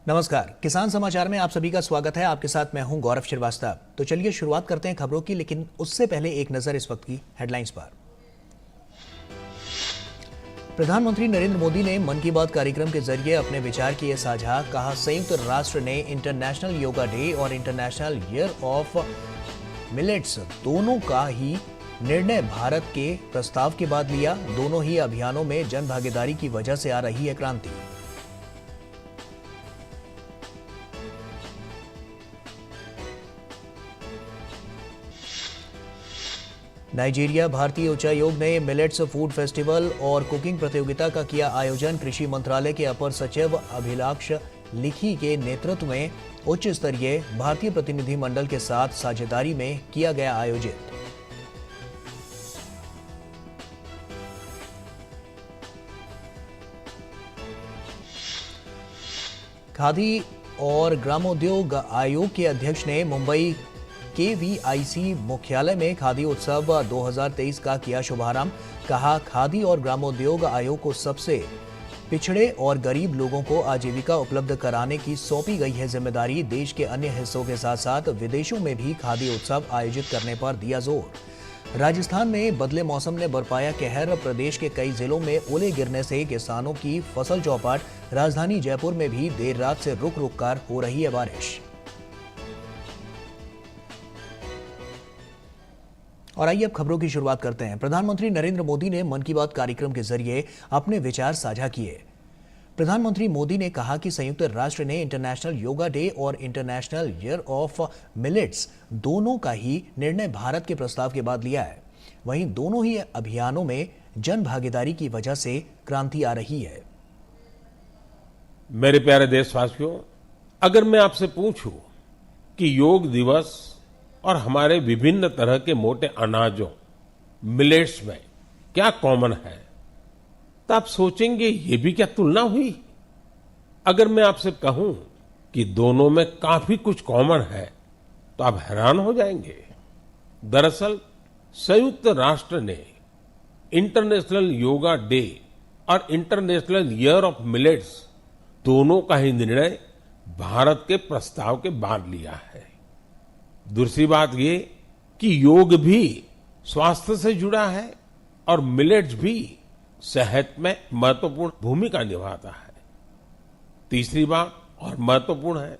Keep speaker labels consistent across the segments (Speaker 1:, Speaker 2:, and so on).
Speaker 1: नमस्कार, किसान समाचार में आप सभी का स्वागत है। आपके साथ मैं हूं गौरव श्रीवास्तव। तो चलिए शुरुआत करते हैं खबरों की, लेकिन उससे पहले एक नजर इस वक्त की हेडलाइंस पर। प्रधानमंत्री नरेंद्र मोदी ने मन की बात कार्यक्रम के जरिए अपने विचार किए साझा। कहा, संयुक्त राष्ट्र ने इंटरनेशनल योगा डे और इंटरनेशनल ईयर ऑफ मिलेट्स दोनों का ही निर्णय भारत के प्रस्ताव के बाद लिया। दोनों ही अभियानों में जन भागीदारी की वजह से आ रही है क्रांति। नाइजीरिया भारतीय उच्चायोग ने मिलेट्स फूड फेस्टिवल और कुकिंग प्रतियोगिता का किया आयोजन। कृषि मंत्रालय के अपर सचिव अभिलाष लिखी के नेतृत्व में उच्च स्तरीय भारतीय प्रतिनिधि मंडल के साथ साझेदारी में किया गया आयोजित। खादी और ग्रामोद्योग आयोग के अध्यक्ष ने मुंबई KVIC मुख्यालय में खादी उत्सव 2023 का किया शुभारंभ। कहा, खादी और ग्रामोद्योग आयोग को सबसे पिछड़े और गरीब लोगों को आजीविका उपलब्ध कराने की सौंपी गई है जिम्मेदारी। देश के अन्य हिस्सों के साथ साथ विदेशों में भी खादी उत्सव आयोजित करने पर दिया जोर। राजस्थान में बदले मौसम ने बरपाया कहर। प्रदेश के कई जिलों में ओले गिरने से किसानों की फसल चौपट। राजधानी जयपुर में भी देर रात से रुक रुक कर हो रही है बारिश। और आइए अब खबरों की शुरुआत करते हैं। प्रधानमंत्री नरेंद्र मोदी ने मन की बात कार्यक्रम के जरिए अपने विचार साझा किए। प्रधानमंत्री मोदी ने कहा कि संयुक्त राष्ट्र ने इंटरनेशनल योगा डे और इंटरनेशनल ईयर ऑफ मिलेट्स दोनों का ही निर्णय भारत के प्रस्ताव के बाद लिया है। वहीं दोनों ही अभियानों में जन भागीदारी की वजह से क्रांति आ रही है।
Speaker 2: मेरे प्यारे देशवासियों, अगर मैं आपसे पूछूं कि योग दिवस और हमारे विभिन्न तरह के मोटे अनाजों मिलेट्स में क्या कॉमन है, तो आप सोचेंगे ये भी क्या तुलना हुई। अगर मैं आपसे कहूं कि दोनों में काफी कुछ कॉमन है तो आप हैरान हो जाएंगे। दरअसल संयुक्त राष्ट्र ने इंटरनेशनल योगा डे और इंटरनेशनल ईयर ऑफ मिलेट्स दोनों का ही निर्णय भारत के प्रस्ताव के बाद लिया है। दूसरी बात ये कि योग भी स्वास्थ्य से जुड़ा है और मिलेट्स भी सेहत में महत्वपूर्ण भूमिका निभाता है। तीसरी बात और महत्वपूर्ण है,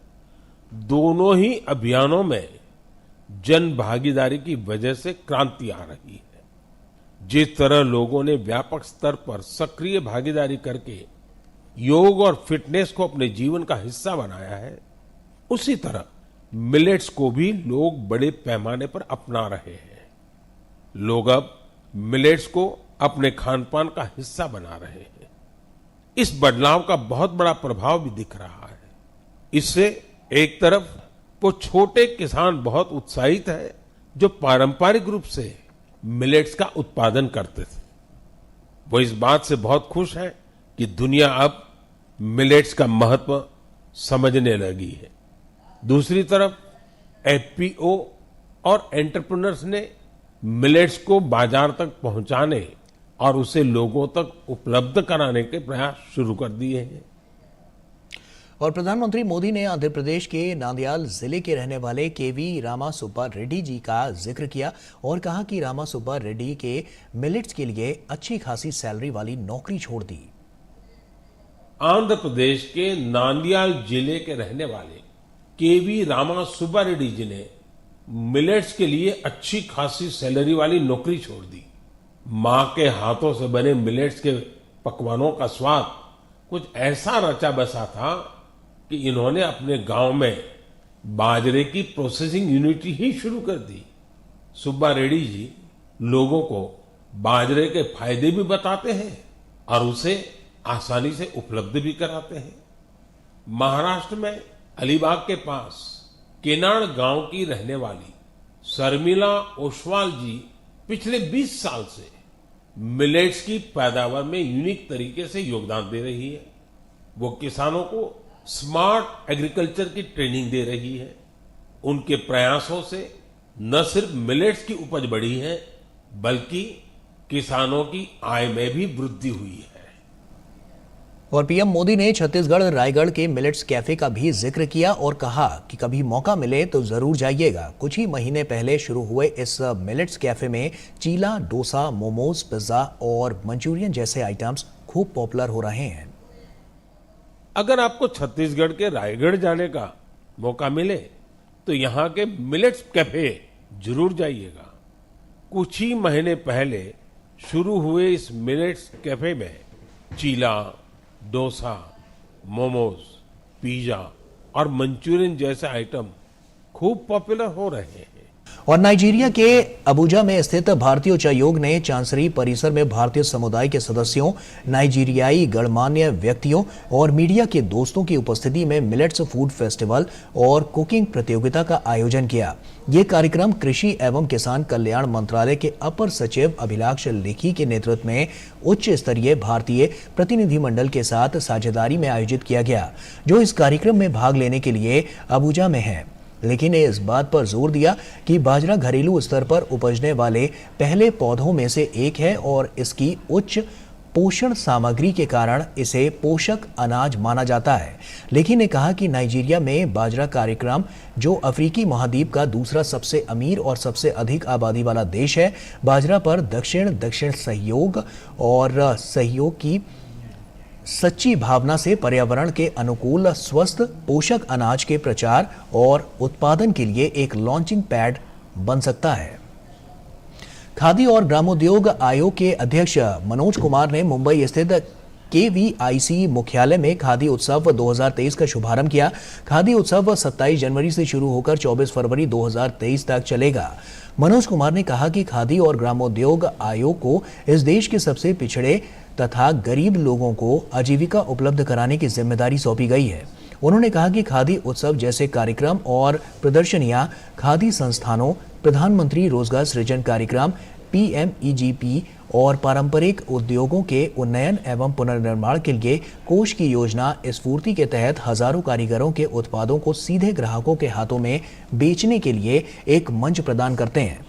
Speaker 2: दोनों ही अभियानों में जन भागीदारी की वजह से क्रांति आ रही है। जिस तरह लोगों ने व्यापक स्तर पर सक्रिय भागीदारी करके योग और फिटनेस को अपने जीवन का हिस्सा बनाया है, उसी तरह मिलेट्स को भी लोग बड़े पैमाने पर अपना रहे हैं। लोग अब मिलेट्स को अपने खानपान का हिस्सा बना रहे हैं। इस बदलाव का बहुत बड़ा प्रभाव भी दिख रहा है। इससे एक तरफ वो छोटे किसान बहुत उत्साहित हैं जो पारंपरिक रूप से मिलेट्स का उत्पादन करते थे। वो इस बात से बहुत खुश हैं कि दुनिया अब मिलेट्स का महत्व समझने लगी है। दूसरी तरफ FPO और एंटरप्रेन्योर्स ने मिलेट्स को बाजार तक पहुंचाने और उसे लोगों तक उपलब्ध कराने के प्रयास शुरू कर दिए हैं।
Speaker 1: और प्रधानमंत्री मोदी ने आंध्र प्रदेश के नांदयाल जिले के रहने वाले KV रामा सुब्बा रेड्डी जी का जिक्र किया और कहा कि रामा सुब्बा रेड्डी के मिलेट्स के लिए अच्छी खासी सैलरी वाली नौकरी छोड़ दी।
Speaker 2: आंध्र प्रदेश के नांदयाल जिले के रहने वाले KV रामा सुब्बा रेड्डी जी ने मिलेट्स के लिए अच्छी खासी सैलरी वाली नौकरी छोड़ दी। मां के हाथों से बने मिलेट्स के पकवानों का स्वाद कुछ ऐसा रचा बसा था कि इन्होंने अपने गांव में बाजरे की प्रोसेसिंग यूनिट ही शुरू कर दी। सुब्बा रेड्डी जी लोगों को बाजरे के फायदे भी बताते हैं और उसे आसानी से उपलब्ध भी कराते हैं। महाराष्ट्र में अलीबाग के पास केनाड गांव की रहने वाली शर्मिला ओसवाल जी पिछले 20 साल से मिलेट्स की पैदावार में यूनिक तरीके से योगदान दे रही है। वो किसानों को स्मार्ट एग्रीकल्चर की ट्रेनिंग दे रही है। उनके प्रयासों से न सिर्फ मिलेट्स की उपज बढ़ी है, बल्कि किसानों की आय में भी वृद्धि हुई है।
Speaker 1: और पीएम मोदी ने छत्तीसगढ़ रायगढ़ के मिलेट्स कैफे का भी जिक्र किया और कहा कि कभी मौका मिले तो जरूर जाइएगा। कुछ ही महीने पहले शुरू हुए इस मिलेट्स कैफे में चीला, डोसा, मोमोज, पिज्जा और मंचूरियन जैसे आइटम्स खूब पॉपुलर हो रहे हैं।
Speaker 2: अगर आपको छत्तीसगढ़ के रायगढ़ जाने का मौका मिले तो यहाँ के मिलेट्स कैफे जरूर जाइएगा। कुछ ही महीने पहले शुरू हुए इस मिलेट्स कैफे में चीला, डोसा, मोमोज, पिज्जा और मंचूरियन जैसे आइटम खूब पॉपुलर हो रहे हैं।
Speaker 1: और नाइजीरिया के अबुजा में स्थित भारतीय उच्चायोग ने चांसरी परिसर में भारतीय समुदाय के सदस्यों, नाइजीरियाई गणमान्य व्यक्तियों और मीडिया के दोस्तों की उपस्थिति में मिलेट्स फूड फेस्टिवल और कुकिंग प्रतियोगिता का आयोजन किया। ये कार्यक्रम कृषि एवं किसान कल्याण मंत्रालय के अपर सचिव अभिलाष लेखी के नेतृत्व में उच्च स्तरीय भारतीय प्रतिनिधिमंडल के साथ साझेदारी में आयोजित किया गया, जो इस कार्यक्रम में भाग लेने के लिए अबुजा में है। लेकिन ने इस बात पर जोर दिया कि बाजरा घरेलू स्तर पर उपजने वाले पहले पौधों में से एक है और इसकी उच्च पोषण सामग्री के कारण इसे पोषक अनाज माना जाता है। लेकिन ने कहा कि नाइजीरिया में बाजरा कार्यक्रम, जो अफ्रीकी महाद्वीप का दूसरा सबसे अमीर और सबसे अधिक आबादी वाला देश है, बाजरा पर दक्षिण सहयोग और सहयोग की सच्ची भावना से पर्यावरण के अनुकूल स्वस्थ पोषक अनाज के प्रचार और उत्पादन के लिए एक लॉन्चिंग पैड बन सकता है। खादी और ग्रामोद्योग आयोग के अध्यक्ष मनोज कुमार ने मुंबई स्थित KVIC मुख्यालय में खादी उत्सव 2023 का शुभारंभ किया। खादी उत्सव 27 जनवरी से शुरू होकर 24 फरवरी 2023 तक चलेगा। मनोज कुमार ने कहा कि खादी और ग्रामोद्योग आयोग को इस देश के सबसे पिछड़े तथा गरीब लोगों को आजीविका उपलब्ध कराने की जिम्मेदारी सौंपी गई है। उन्होंने कहा कि खादी उत्सव जैसे कार्यक्रम और प्रदर्शनियां खादी संस्थानों, प्रधानमंत्री रोजगार सृजन कार्यक्रम PMEGP और पारंपरिक उद्योगों के उन्नयन एवं पुनर्निर्माण के लिए कोष की योजना स्फूर्ति के तहत हजारों कारीगरों के उत्पादों को सीधे ग्राहकों के हाथों में बेचने के लिए एक मंच प्रदान करते हैं।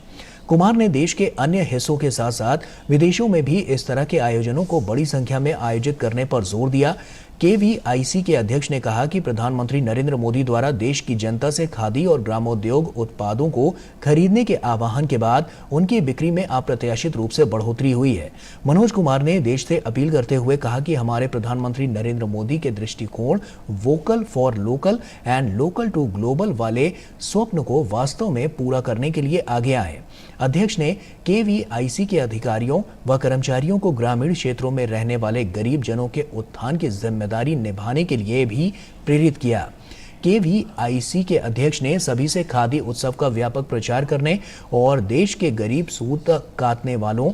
Speaker 1: कुमार ने देश के अन्य हिस्सों के साथ साथ विदेशों में भी इस तरह के आयोजनों को बड़ी संख्या में आयोजित करने पर जोर दिया। KVIC के अध्यक्ष ने कहा कि प्रधानमंत्री नरेंद्र मोदी द्वारा देश की जनता से खादी और ग्रामोद्योग उत्पादों को खरीदने के आह्वान के बाद उनकी बिक्री में अप्रत्याशित रूप से बढ़ोतरी हुई है। मनोज कुमार ने देश से अपील करते हुए कहा कि हमारे प्रधानमंत्री नरेंद्र मोदी के दृष्टिकोण vocal for local and local to global वाले स्वप्न को वास्तव में पूरा करने के लिए आगे आए। अध्यक्ष ने KVIC के अधिकारियों व कर्मचारियों को ग्रामीण क्षेत्रों में रहने वाले गरीब जनों के उत्थान की जिम्मेदारी निभाने के लिए भी प्रेरित किया। KVIC के अध्यक्ष ने सभी से खादी उत्सव का व्यापक प्रचार करने और देश के गरीब सूत काटने वालों,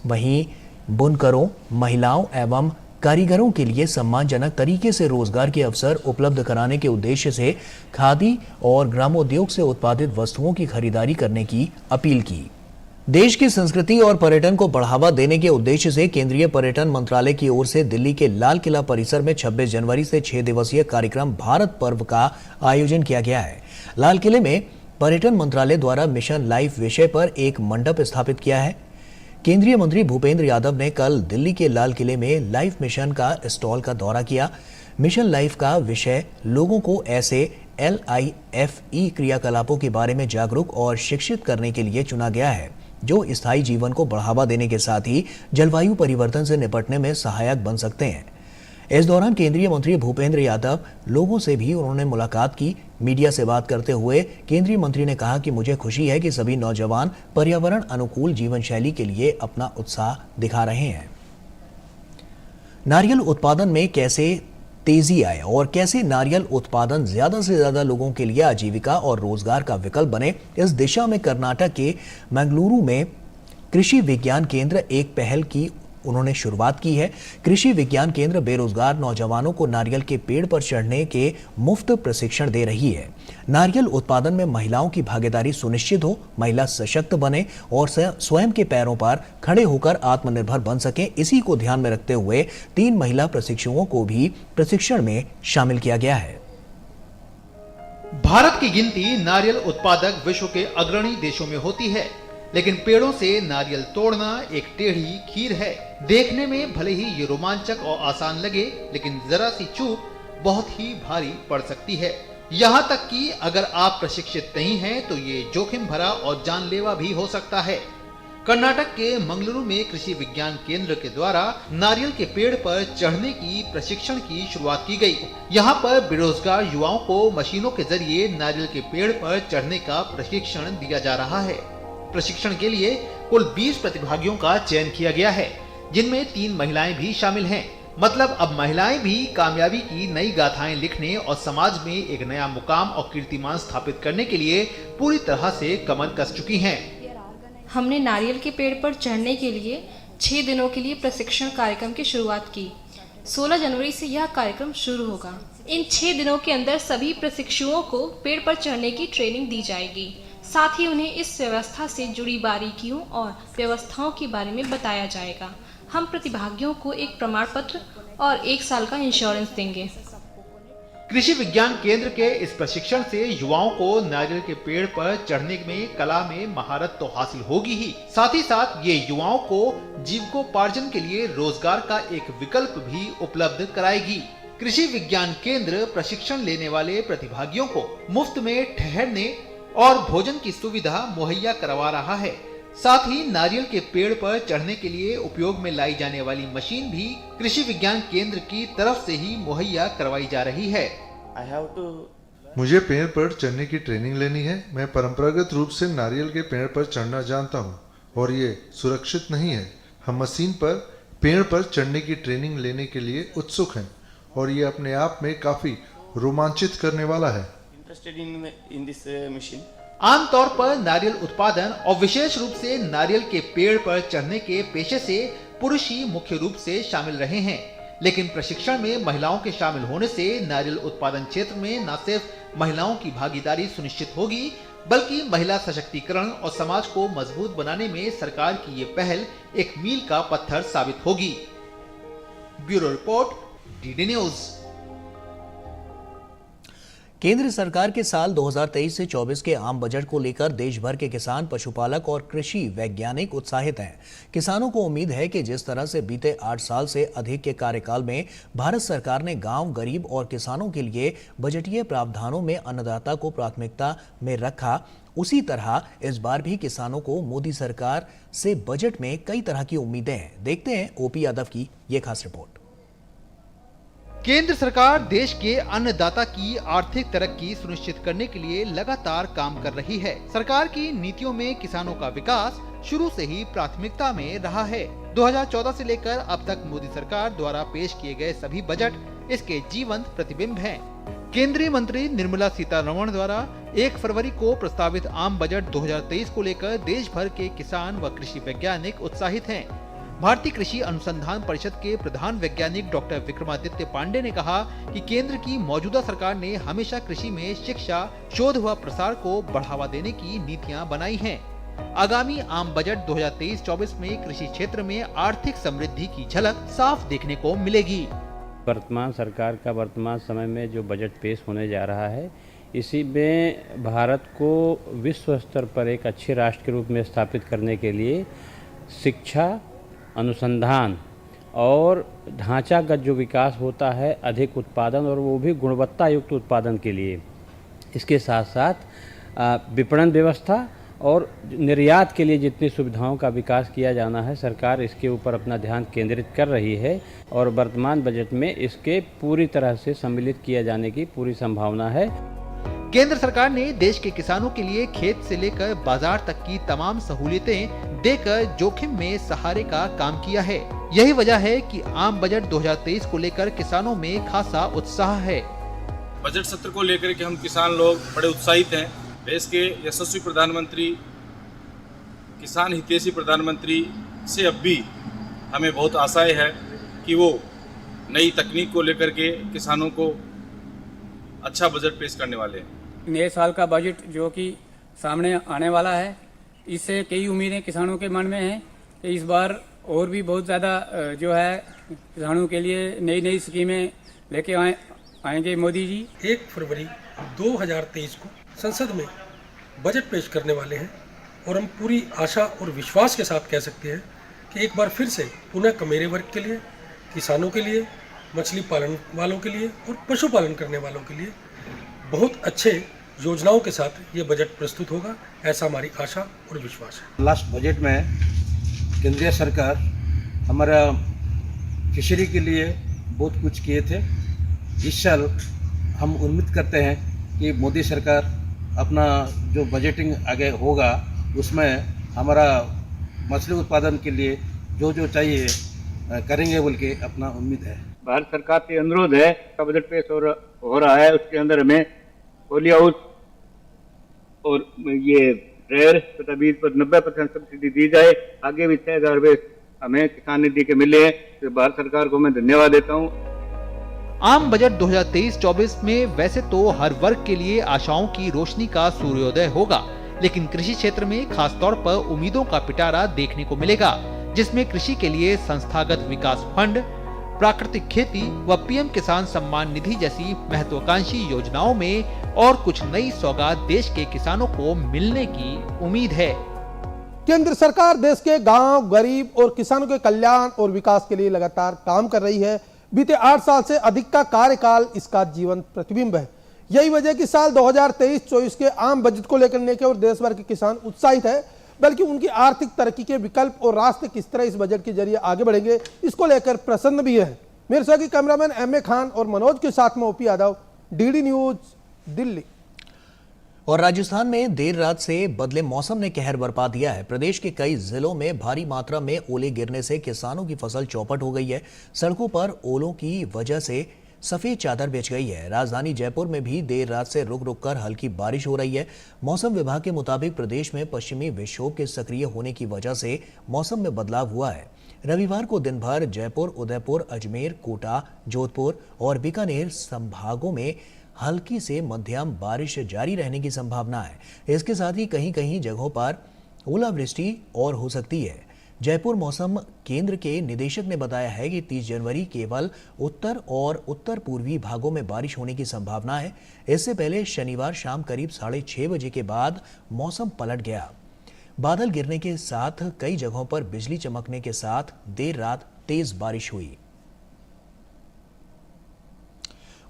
Speaker 1: वहीं बुनकरों, महिलाओं एवं कारीगरों के लिए सम्मानजनक तरीके से रोजगार के अवसर उपलब्ध कराने के उद्देश्य से खादी और ग्रामोद्योग से उत्पादित वस्तुओं की खरीदारी करने की अपील की। देश की संस्कृति और पर्यटन को बढ़ावा देने के उद्देश्य से केंद्रीय पर्यटन मंत्रालय की ओर से दिल्ली के लाल किला परिसर में 26 जनवरी से 6 दिवसीय कार्यक्रम भारत पर्व का आयोजन किया गया है। लाल किले में पर्यटन मंत्रालय द्वारा मिशन लाइफ विषय पर एक मंडप स्थापित किया है। केंद्रीय मंत्री भूपेंद्र यादव ने कल दिल्ली के लाल किले में लाइफ मिशन का स्टॉल का दौरा किया। मिशन लाइफ का विषय लोगों को ऐसे LIFE क्रियाकलापों के बारे में जागरूक और शिक्षित करने के लिए चुना गया है, जो स्थायी जीवन को बढ़ावा देने के साथ ही जलवायु परिवर्तन से निपटने में सहायक बन सकते हैं। इस दौरान केंद्रीय मंत्री भूपेंद्र यादव लोगों से भी उन्होंने मुलाकात की। मीडिया से बात करते हुए केंद्रीय मंत्री ने कहा कि मुझे खुशी है कि सभी नौजवान पर्यावरण अनुकूल जीवन शैली के लिए अपना उत्साह दिखा रहे हैं। नारियल उत्पादन में कैसे तेजी आए और कैसे नारियल उत्पादन ज्यादा से ज्यादा लोगों के लिए आजीविका और रोजगार का विकल्प बने, इस दिशा में कर्नाटक के मंगलुरु में कृषि विज्ञान केंद्र एक पहल की उन्होंने शुरुआत की है। कृषि विज्ञान केंद्र बेरोजगार नौजवानों को नारियल के पेड़ पर चढ़ने के मुफ्त प्रशिक्षण दे रही है। नारियल उत्पादन में महिलाओं की भागीदारी सुनिश्चित हो, महिला सशक्त बने और स्वयं के पैरों पर खड़े होकर आत्मनिर्भर बन सके, इसी को ध्यान में रखते हुए 3 महिला प्रशिक्षुओं को भी प्रशिक्षण में शामिल किया गया है।
Speaker 3: भारत की गिनती नारियल उत्पादक विश्व के अग्रणी देशों में होती है। लेकिन पेड़ों से नारियल तोड़ना एक टेढ़ी खीर है। देखने में भले ही ये रोमांचक और आसान लगे, लेकिन जरा सी चूक बहुत ही भारी पड़ सकती है। यहाँ तक कि अगर आप प्रशिक्षित नहीं हैं तो ये जोखिम भरा और जानलेवा भी हो सकता है। कर्नाटक के मंगलुरु में कृषि विज्ञान केंद्र के द्वारा नारियल के पेड़ पर चढ़ने की प्रशिक्षण की शुरुआत की गई। यहाँ पर बेरोजगार युवाओं को मशीनों के जरिए नारियल के पेड़ पर चढ़ने का प्रशिक्षण दिया जा रहा है। प्रशिक्षण के लिए कुल 20 प्रतिभागियों का चयन किया गया है, जिनमें 3 महिलाएं भी शामिल हैं। मतलब अब महिलाएं भी कामयाबी की नई गाथाएं लिखने और समाज में एक नया मुकाम और कीर्तिमान स्थापित करने के लिए पूरी तरह से कमर कस चुकी हैं।
Speaker 4: हमने नारियल के पेड़ पर चढ़ने के लिए 6 दिनों के लिए प्रशिक्षण कार्यक्रम की शुरुआत की। 16 जनवरी से यह कार्यक्रम शुरू होगा। इन 6 दिनों के अंदर सभी प्रशिक्षुओं को पेड़ पर चढ़ने की ट्रेनिंग दी जाएगी। साथ ही उन्हें इस व्यवस्था से जुड़ी बारीकियों और व्यवस्थाओं के बारे में बताया जाएगा। हम प्रतिभागियों को एक प्रमाण पत्र और 1 साल का इंश्योरेंस देंगे।
Speaker 3: कृषि विज्ञान केंद्र के इस प्रशिक्षण से युवाओं को नारियल के पेड़ पर चढ़ने में कला में महारत तो हासिल होगी ही, साथ ही साथ ये युवाओं को जीविकोपार्जन के लिए रोजगार का एक विकल्प भी उपलब्ध कराएगी। कृषि विज्ञान केंद्र प्रशिक्षण लेने वाले प्रतिभागियों को मुफ्त में ठहरने और भोजन की सुविधा मुहैया करवा रहा है। साथ ही नारियल के पेड़ पर चढ़ने के लिए उपयोग में लाई जाने वाली मशीन भी कृषि विज्ञान केंद्र की तरफ से ही मुहैया करवाई जा रही है।
Speaker 5: मुझे पेड़ पर चढ़ने की ट्रेनिंग लेनी है। मैं परंपरागत रूप से नारियल के पेड़ पर चढ़ना जानता हूँ और ये सुरक्षित नहीं है। हम मशीन पर पेड़ पर चढ़ने की ट्रेनिंग लेने के लिए उत्सुक हैं और ये अपने आप में काफी रोमांचित करने वाला है।
Speaker 3: आमतौर पर नारियल उत्पादन और विशेष रूप से नारियल के पेड़ पर चढ़ने के पेशे से पुरुष ही मुख्य रूप से शामिल रहे हैं, लेकिन प्रशिक्षण में महिलाओं के शामिल होने से नारियल उत्पादन क्षेत्र में न सिर्फ महिलाओं की भागीदारी सुनिश्चित होगी, बल्कि महिला सशक्तिकरण और समाज को मजबूत बनाने में सरकार की ये पहल एक मील का पत्थर साबित होगी। Bureau report, DD news.
Speaker 1: केंद्र सरकार के साल 2023 से 24 के आम बजट को लेकर देश भर के किसान, पशुपालक और कृषि वैज्ञानिक उत्साहित हैं। किसानों को उम्मीद है कि जिस तरह से बीते 8 साल से अधिक के कार्यकाल में भारत सरकार ने गांव, गरीब और किसानों के लिए बजटीय प्रावधानों में अन्नदाता को प्राथमिकता में रखा, उसी तरह इस बार भी किसानों को मोदी सरकार से बजट में कई तरह की उम्मीदें हैं। देखते हैं ओपी यादव की ये खास रिपोर्ट।
Speaker 3: केंद्र सरकार देश के अन्नदाता की आर्थिक तरक्की सुनिश्चित करने के लिए लगातार काम कर रही है। सरकार की नीतियों में किसानों का विकास शुरू से ही प्राथमिकता में रहा है। 2014 से लेकर अब तक मोदी सरकार द्वारा पेश किए गए सभी बजट इसके जीवंत प्रतिबिंब हैं। केंद्रीय मंत्री निर्मला सीतारमण द्वारा 1 फरवरी को प्रस्तावित आम बजट 2023 को लेकर देश भर के किसान व कृषि वैज्ञानिक उत्साहित हैं। भारतीय कृषि अनुसंधान परिषद के प्रधान वैज्ञानिक डॉक्टर विक्रमादित्य पांडे ने कहा कि केंद्र की मौजूदा सरकार ने हमेशा कृषि में शिक्षा, शोध व प्रसार को बढ़ावा देने की नीतियां बनाई हैं। आगामी आम बजट 2023-24 में कृषि क्षेत्र में आर्थिक समृद्धि की झलक साफ देखने को मिलेगी।
Speaker 6: वर्तमान सरकार का वर्तमान समय में जो बजट पेश होने जा रहा है, इसी में भारत को विश्व स्तर पर एक अच्छे राष्ट्र के रूप में स्थापित करने के लिए शिक्षा, अनुसंधान और ढांचागत जो विकास होता है, अधिक उत्पादन और वो भी गुणवत्ता युक्त उत्पादन के लिए, इसके साथ साथ विपणन व्यवस्था और निर्यात के लिए जितनी सुविधाओं का विकास किया जाना है, सरकार इसके ऊपर अपना ध्यान केंद्रित कर रही है और वर्तमान बजट में इसके पूरी तरह से सम्मिलित किया जाने की पूरी संभावना है।
Speaker 3: केंद्र सरकार ने देश के किसानों के लिए खेत से लेकर बाजार तक की तमाम सहूलियतें देकर जोखिम में सहारे का काम किया है। यही वजह है कि आम बजट 2023 को लेकर किसानों में खासा उत्साह है।
Speaker 7: बजट सत्र को लेकर के हम किसान लोग बड़े उत्साहित हैं। देश के यशस्वी प्रधानमंत्री, किसान हितैषी प्रधानमंत्री से अब भी हमें बहुत आशाएं है कि वो नई तकनीक को लेकर के किसानों को अच्छा बजट पेश करने वाले हैं।
Speaker 8: नए साल का बजट जो कि सामने आने वाला है, इससे कई उम्मीदें किसानों के मन में हैं कि इस बार और भी बहुत ज़्यादा जो है किसानों के लिए नई नई स्कीमें लेके आएंगे मोदी जी।
Speaker 9: 1 फरवरी 2023 को संसद में बजट पेश करने वाले हैं। और हम पूरी आशा और विश्वास के साथ कह सकते हैं कि एक बार फिर से पुनः कमेरे वर्ग के लिए, किसानों के लिए, मछली पालन वालों के लिए और पशुपालन करने वालों के लिए बहुत अच्छे योजनाओं के साथ ये बजट प्रस्तुत होगा, ऐसा हमारी आशा और विश्वास है।
Speaker 10: लास्ट बजट में केंद्रीय सरकार हमारा फिशरी के लिए बहुत कुछ किए थे। इस साल हम उम्मीद करते हैं कि मोदी सरकार अपना जो बजटिंग आगे होगा उसमें हमारा मछली उत्पादन के लिए जो जो चाहिए करेंगे बोल के अपना उम्मीद है।
Speaker 6: भारत सरकार से अनुरोध है का बजट पेश हो रहा है, उसके अंदर हमें पोली हाउस और ये ट्रेयर तथा बीज पर 90% सब्सिडी दी जाए। आगे भी 6,000 रुपये हमें किसान निधि के मिले हैं, तो भारत सरकार को मैं धन्यवाद देता हूँ।
Speaker 3: आम बजट 2023-24 में वैसे तो हर वर्ग के लिए आशाओं की रोशनी का सूर्योदय होगा, लेकिन कृषि क्षेत्र में खासतौर पर उम्मीदों का पिटारा देखने को मिलेगा, जिसमें कृषि के लिए संस्थागत विकास फंड, प्राकृतिक खेती व पीएम किसान सम्मान निधि जैसी महत्वाकांक्षी योजनाओं में और कुछ नई सौगात देश के किसानों को मिलने की उम्मीद है।
Speaker 11: केंद्र सरकार देश के गांव, गरीब और किसानों के कल्याण और विकास के लिए लगातार काम कर रही है। बीते 8 साल से अधिक का कार्यकाल इसका जीवंत प्रतिबिंब है। यही वजह कि साल 2023-24 के आम बजट को लेकर न केवल देश भर के किसान उत्साहित है, बल्कि उनकी आर्थिक तरक्की के विकल्प और रास्ते किस तरह इस बजट के जरिए आगे बढ़ेंगे, इसको लेकर प्रसन्न भी है। मेरे साथ कैमरामैन एम.ए. खान और मनोज के साथ में OP Yadav, DD news, Delhi.
Speaker 1: और राजस्थान में देर रात से बदले मौसम ने कहर बरपा दिया है। प्रदेश के कई जिलों में भारी मात्रा में ओले गिरने से किसानों की फसल चौपट हो गई है। सड़कों पर ओलों की वजह से सफेद चादर बिछ गई है। राजधानी जयपुर में भी देर रात से रुक रुक कर हल्की बारिश हो रही है। मौसम विभाग के मुताबिक प्रदेश में पश्चिमी विक्षोभ के सक्रिय होने की वजह से मौसम में बदलाव हुआ है। रविवार को दिन भर जयपुर, उदयपुर, अजमेर, कोटा, जोधपुर और बीकानेर संभागों में हल्की से मध्यम बारिश जारी रहने की संभावना है। इसके साथ ही कहीं कहीं जगहों पर ओलावृष्टि और हो सकती है। जयपुर मौसम केंद्र के निदेशक ने बताया है कि 30 जनवरी केवल उत्तर और उत्तर पूर्वी भागों में बारिश होने की संभावना है। इससे पहले शनिवार शाम करीब 6:30 बजे के बाद मौसम पलट गया। बादल गिरने के साथ कई जगहों पर बिजली चमकने के साथ देर रात तेज बारिश हुई।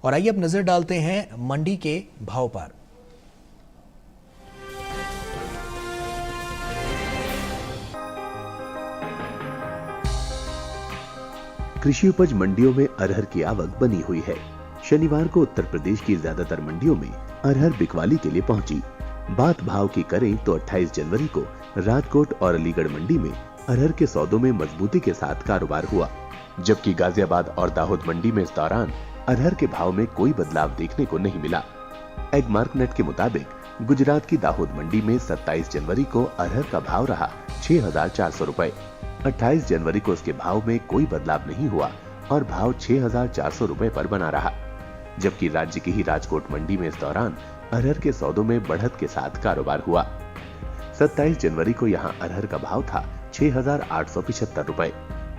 Speaker 1: और आइए अब नजर डालते हैं मंडी के भाव पर।
Speaker 12: कृषि उपज मंडियों में अरहर की आवक बनी हुई है। शनिवार को उत्तर प्रदेश की ज्यादातर मंडियों में अरहर बिकवाली के लिए पहुंची। बात भाव की करें तो 28 जनवरी को राजकोट और अलीगढ़ मंडी में अरहर के सौदों में मजबूती के साथ कारोबार हुआ, जबकि गाजियाबाद और दाहोद मंडी में इस दौरान अरहर के भाव में कोई बदलाव देखने को नहीं मिला। एग मार्केट के मुताबिक गुजरात की दाहोद मंडी में 27 जनवरी को अरहर का भाव रहा 6,400 रुपए। 28 जनवरी को इसके भाव में कोई बदलाव नहीं हुआ और भाव 6,400 रुपए पर बना रहा, जबकि राज्य की ही राजकोट मंडी में इस दौरान अरहर के सौदों में बढ़त के साथ कारोबार हुआ। 27 जनवरी को यहां अरहर का भाव था 6,875 रुपए।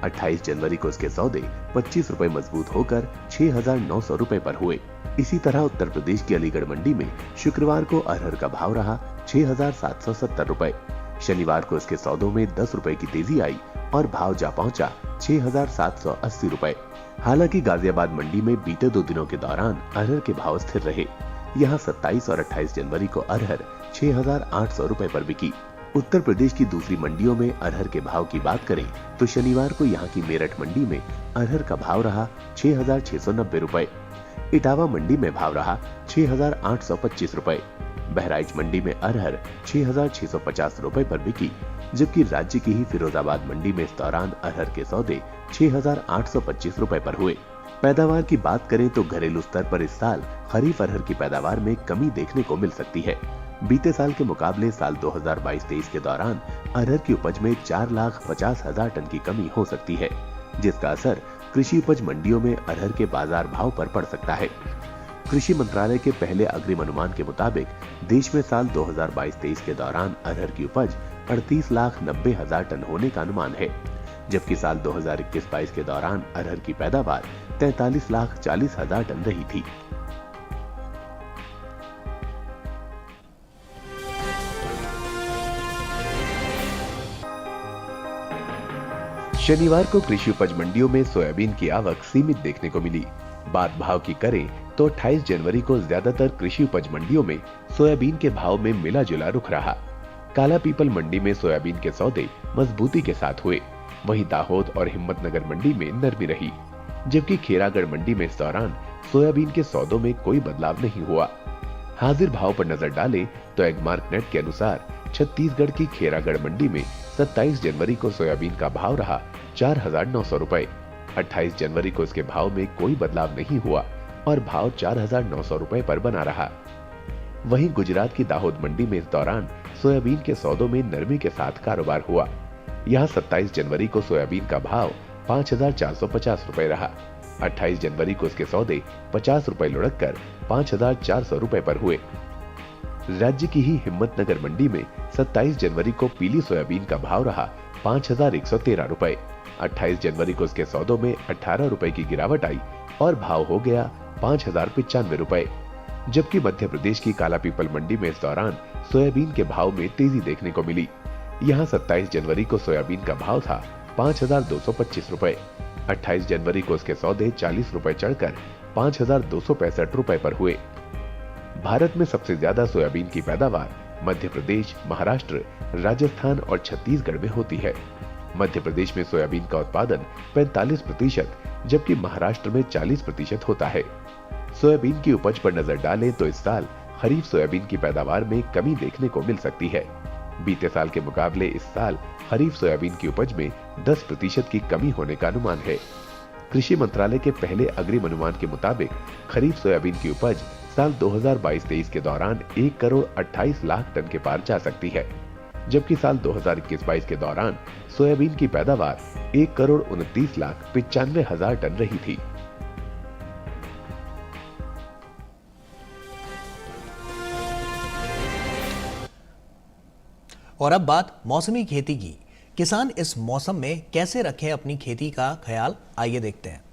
Speaker 12: 28 जनवरी को इसके सौदे 25 रुपए मजबूत होकर 6,900 रुपए पर हुए। इसी तरह उत्तर प्रदेश की अलीगढ़ मंडी में शुक्रवार को अरहर का भाव रहा 6,770 रुपए। शनिवार को इसके सौदों में 10 रुपए की तेजी आई और भाव जा पहुंचा 6,780 रुपए। हालांकि गाजियाबाद मंडी में बीते 2 दिनों के दौरान अरहर के भाव स्थिर रहे। यहां 27 और 28 जनवरी को अरहर 6,800 रुपए पर बिकी। उत्तर प्रदेश की दूसरी मंडियों में अरहर के भाव की बात करें तो शनिवार को यहां की मेरठ मंडी में अरहर का भाव रहा 6,690 रुपए। इटावा मंडी में भाव रहा 6,825 रुपए। बहराइच मंडी में अरहर 6,650 रुपए पर बिकी, जबकि राज्य की ही फिरोजाबाद मंडी में इस दौरान अरहर के सौदे 6,825 रुपए पर हुए। पैदावार की बात करें तो घरेलू स्तर पर इस साल खरीफ अरहर की पैदावार में कमी देखने को मिल सकती है। बीते साल के मुकाबले साल 2022-23 के दौरान अरहर की उपज में 4,50,000 टन की कमी हो सकती है, जिसका असर कृषि उपज मंडियों में अरहर के बाजार भाव पर पड़ सकता है। कृषि मंत्रालय के पहले अग्रिम अनुमान के मुताबिक देश में साल 2022-23 के दौरान अरहर की उपज 38,90,000 टन होने का अनुमान है, जबकि साल 2021-22 के दौरान अरहर की पैदावार 43,40,000 टन रही थी। शनिवार को कृषि उपज मंडियों में सोयाबीन की आवक सीमित देखने को मिली। बात भाव की करें तो 28 जनवरी को ज्यादातर कृषि उपज मंडियों में सोयाबीन के भाव में मिला जुला रुख रहा। काला पीपल मंडी में सोयाबीन के सौदे मजबूती के साथ हुए, वहीं दाहोद और हिम्मतनगर मंडी में नरमी रही, जबकि खेरागढ़ मंडी में इस दौरान सोयाबीन के सौदों में कोई बदलाव नहीं हुआ। हाजिर भाव पर नजर डालें तो एगमार्क नेट के अनुसार छत्तीसगढ़ की खेरागढ़ मंडी में 27 जनवरी को सोयाबीन का भाव रहा 4,900 रुपए। 28 जनवरी को इसके भाव में कोई बदलाव नहीं हुआ और भाव 4,900 रुपए पर बना रहा। वहीं गुजरात की दाहोद मंडी में इस दौरान सोयाबीन के सौदों में नरमी के साथ कारोबार हुआ। यहां 27 जनवरी को सोयाबीन का भाव 5,450 रुपए रहा। 28 जनवरी को इसके सौदे 50 रुपए लुढ़क कर 5,400 रुपए पर हुए। राज्य की ही हिम्मतनगर मंडी में 27 जनवरी को पीली सोयाबीन का भाव रहा 5,113 रुपए। 28 जनवरी को इसके सौदों में 18 रुपए की गिरावट आई और भाव हो गया 5,095 रुपए। जबकि मध्य प्रदेश की काला पीपल मंडी में इस दौरान सोयाबीन के भाव में तेजी देखने को मिली। यहां 27 जनवरी को सोयाबीन का भाव था 5,225 रुपए। 28 जनवरी को इसके सौदे 40 रुपए चढ़कर 5,265 रुपए पर हुए। भारत में सबसे ज्यादा सोयाबीन की पैदावार मध्य प्रदेश, महाराष्ट्र, राजस्थान और छत्तीसगढ़ में होती है। मध्य प्रदेश में सोयाबीन का उत्पादन 45%, जबकि महाराष्ट्र में 40% होता है। सोयाबीन की उपज पर नजर डालें तो इस साल खरीफ सोयाबीन की पैदावार में कमी देखने को मिल सकती है। बीते साल के मुकाबले इस साल खरीफ सोयाबीन की उपज में 10% की कमी होने का अनुमान है। कृषि मंत्रालय के पहले अग्रिम अनुमान के मुताबिक खरीफ सोयाबीन की उपज साल 2022-23 के दौरान 1 करोड़ 28 लाख टन के पार जा सकती है, जबकि साल 2021-22 के दौरान सोयाबीन की पैदावार 1 करोड़ 29 लाख 95 हजार टन रही थी।
Speaker 1: और अब बात मौसमी खेती की। किसान इस मौसम में कैसे रखें अपनी खेती का ख्याल, आइए देखते हैं।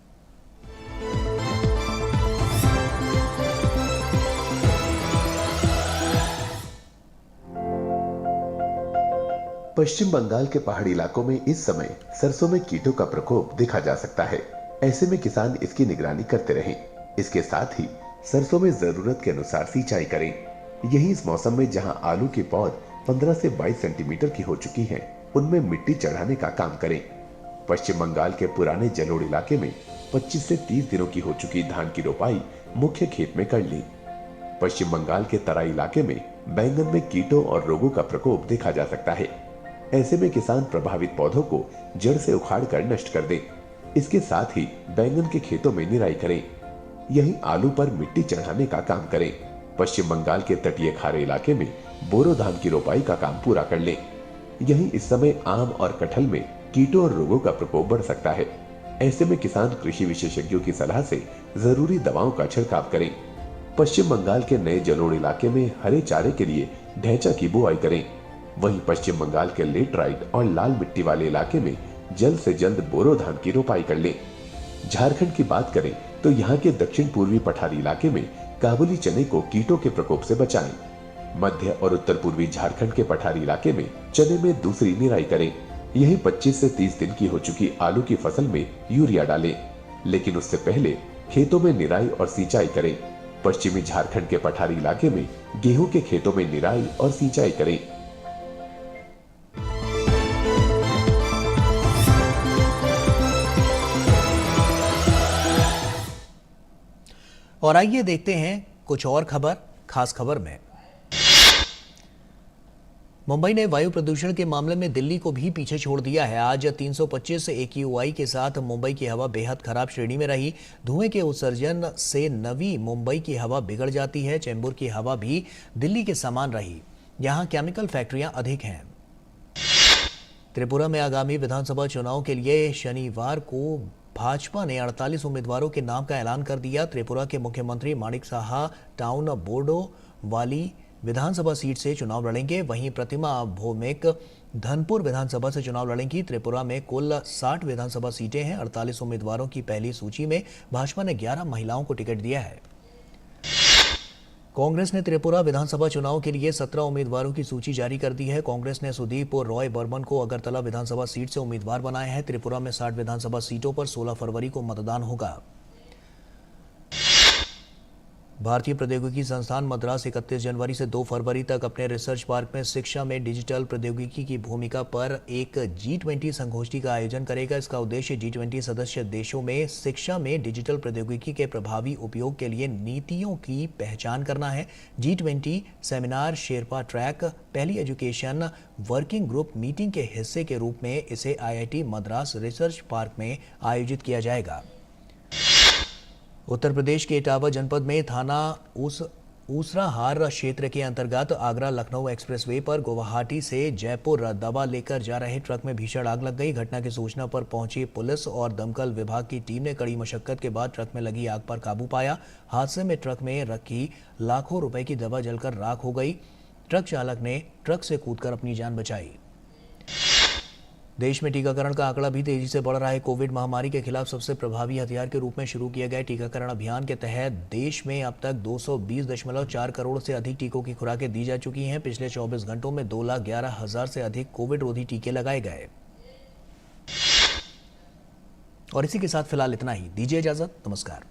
Speaker 12: पश्चिम बंगाल के पहाड़ी इलाकों में इस समय सरसों में कीटों का प्रकोप देखा जा सकता है। ऐसे में किसान इसकी निगरानी करते रहें। इसके साथ ही सरसों में जरूरत के अनुसार सिंचाई करें। यही इस मौसम में जहां आलू की पौध 15 से 22 सेंटीमीटर की हो चुकी है, उनमें मिट्टी चढ़ाने का काम करें। पश्चिम बंगाल के पुराने जलोढ़ इलाके में 25 से 30 दिनों की हो चुकी धान की रोपाई मुख्य खेत में कर ली। पश्चिम बंगाल के तराई इलाके में बैंगन में कीटों और रोगों का प्रकोप देखा जा सकता है। ऐसे में किसान प्रभावित पौधों को जड़ से उखाड़ कर नष्ट कर दें। इसके साथ ही बैंगन के खेतों में निराई करें। यहीं आलू पर मिट्टी चढ़ाने का काम करें। पश्चिम बंगाल के तटीय खारे इलाके में बोरो धान की रोपाई का काम पूरा कर लें। यहीं इस समय आम और कटहल में कीटों और रोगों का प्रकोप बढ़ सकता है। ऐसे में किसान कृषि विशेषज्ञों की सलाह से जरूरी दवाओं का छिड़काव करें। पश्चिम बंगाल के नए जलोढ़ इलाके में हरे चारे के लिए ढैंचा की बुआई करें। वहीं पश्चिम बंगाल के लेटराइट और लाल मिट्टी वाले इलाके में जल्द से जल्द बोरो धान की रोपाई कर लें। झारखंड की बात करें तो यहाँ के दक्षिण पूर्वी पठारी इलाके में काबुली चने को कीटों के प्रकोप से बचाएं। मध्य और उत्तर पूर्वी झारखंड के पठारी इलाके में चने में दूसरी निराई करें। यही 25 से 30 दिन की हो चुकी आलू की फसल में यूरिया डालें, लेकिन उससे पहले खेतों में निराई और सिंचाई करें। पश्चिमी झारखंड के पठारी इलाके में गेहूं के खेतों में निराई और सिंचाई करें।
Speaker 1: और आइए देखते हैं कुछ और खबर। खास खबर में मुंबई ने वायु प्रदूषण के मामले में दिल्ली को भी पीछे छोड़ दिया है। आज 325 AQI के साथ मुंबई की हवा बेहद खराब श्रेणी में रही। धुएं के उत्सर्जन से नवी मुंबई की हवा बिगड़ जाती है। चेंबूर की हवा भी दिल्ली के समान रही। यहां केमिकल फैक्ट्रियां अधिक हैं। त्रिपुरा में आगामी विधानसभा चुनाव के लिए शनिवार को भाजपा ने 48 उम्मीदवारों के नाम का ऐलान कर दिया। त्रिपुरा के मुख्यमंत्री माणिक साहा टाउन बोर्डो वाली विधानसभा सीट से चुनाव लड़ेंगे। वहीं प्रतिमा भौमिक धनपुर विधानसभा से चुनाव लड़ेंगी। त्रिपुरा में कुल 60 विधानसभा सीटें हैं। 48 उम्मीदवारों की पहली सूची में भाजपा ने 11 महिलाओं को टिकट दिया है। कांग्रेस ने त्रिपुरा विधानसभा चुनाव के लिए 17 उम्मीदवारों की सूची जारी कर दी है। कांग्रेस ने सुदीप और रॉय बर्मन को अगरतला विधानसभा सीट से उम्मीदवार बनाया है। त्रिपुरा में 60 विधानसभा सीटों पर 16 फरवरी को मतदान होगा। भारतीय प्रौद्योगिकी संस्थान मद्रास 31 जनवरी से 2 फरवरी तक अपने रिसर्च पार्क में शिक्षा में डिजिटल प्रौद्योगिकी की भूमिका पर एक G20 संगोष्ठी का आयोजन करेगा। इसका उद्देश्य G20 सदस्य देशों में शिक्षा में डिजिटल प्रौद्योगिकी के प्रभावी उपयोग के लिए नीतियों की पहचान करना है। G20 सेमिनार शेरपा ट्रैक पहली एजुकेशन वर्किंग ग्रुप मीटिंग के हिस्से के रूप में इसे IIT मद्रास रिसर्च पार्क में आयोजित किया जाएगा। उत्तर प्रदेश के इटावा जनपद में थाना ऊसराहार क्षेत्र के अंतर्गत आगरा लखनऊ एक्सप्रेसवे पर गुवाहाटी से जयपुर दवा लेकर जा रहे ट्रक में भीषण आग लग गई। घटना की सूचना पर पहुंची पुलिस और दमकल विभाग की टीम ने कड़ी मशक्कत के बाद ट्रक में लगी आग पर काबू पाया। हादसे में ट्रक में रखी लाखों रुपए की दवा जलकर राख हो गई। ट्रक चालक ने ट्रक से कूदकर अपनी जान बचाई। देश में टीकाकरण का आंकड़ा भी तेजी से बढ़ रहा है। कोविड महामारी के खिलाफ सबसे प्रभावी हथियार के रूप में शुरू किए गए टीकाकरण अभियान के तहत देश में अब तक 220.4 करोड़ से अधिक टीकों की खुराकें दी जा चुकी हैं। पिछले 24 घंटों में 2,11,000 से अधिक कोविड रोधी टीके लगाए गए। और इसी के साथ फिलहाल इतना ही। दीजिए इजाजत। नमस्कार।